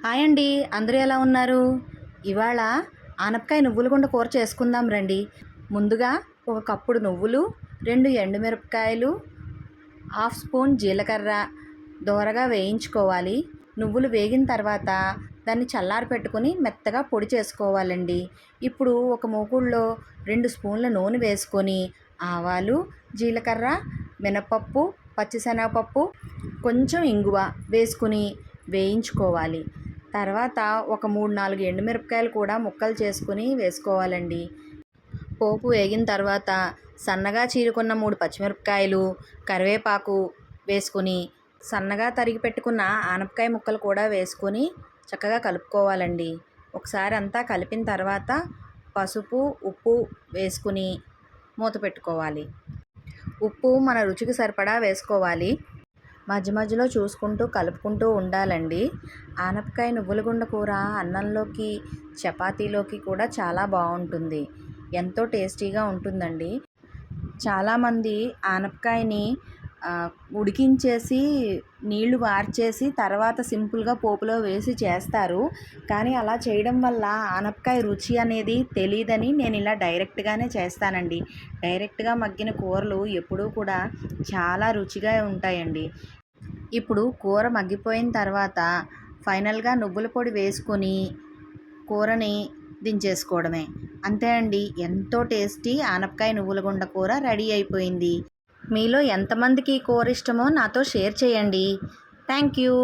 Hi అండి. అందరూ ఎలా ఉన్నారు? ఇవాళ ఆనపకాయ నువ్వుల గుండ కూర చేసుకుందాం రండి. ముందుగా ఒక కప్పుడు నువ్వులు, 2 ఎండుమిరపకాయలు, హాఫ్ స్పూన్ జీలకర్ర దోరగా వేయించుకోవాలి. నువ్వులు వేగిన తర్వాత దాన్ని చల్లారి పెట్టుకుని మెత్తగా పొడి చేసుకోవాలండి. ఇప్పుడు ఒక మూకుడులో 2 స్పూన్ల నూనె వేసుకొని ఆవాలు, జీలకర్ర, మినపప్పు, పచ్చిశనగపప్పు, కొంచెం ఇంగువ వేసుకుని వేయించుకోవాలి. తర్వాత ఒక 3-4 ఎండుమిరపకాయలు కూడా ముక్కలు చేసుకుని వేసుకోవాలండి. పోపు వేగిన తర్వాత సన్నగా చీరుకున్న 3 పచ్చిమిరపకాయలు, కరివేపాకు వేసుకుని సన్నగా తరిగి పెట్టుకున్న ఆనపకాయ ముక్కలు కూడా వేసుకొని చక్కగా కలుపుకోవాలండి. ఒకసారి అంతా కలిపిన తర్వాత పసుపు, ఉప్పు వేసుకుని మూత పెట్టుకోవాలి. ఉప్పు మన రుచికి సరిపడా వేసుకోవాలి. మధ్య మధ్యలో చూసుకుంటూ కలుపుకుంటూ ఉండాలండి. ఆనపకాయ నువ్వుల గుండ కూర అన్నంలోకి, చపాతీలోకి కూడా చాలా బాగుంటుంది. ఎంతో టేస్టీగా ఉంటుందండి. చాలామంది ఆనపకాయని ఉడికించేసి నీళ్లు వార్చేసి తర్వాత సింపుల్గా పోపులో వేసి చేస్తారు. కానీ అలా చేయడం వల్ల ఆనపకాయ రుచి అనేది తెలియదని నేను ఇలా డైరెక్ట్గానే చేస్తానండి. డైరెక్ట్గా మగ్గిన కూరలు ఎప్పుడూ కూడా చాలా రుచిగా ఉంటాయండి. ఇప్పుడు కూర మగ్గిపోయిన తర్వాత ఫైనల్గా నువ్వుల పొడి వేసుకొని కూరని దించేసుకోవడమే. అంతే అండి, ఎంతో టేస్టీ ఆనపకాయ నువ్వుల గుండ కూర రెడీ అయిపోయింది. మీలో ఎంతమందికి ఈ కూర ఇష్టమో నాతో షేర్ చేయండి. Thank you.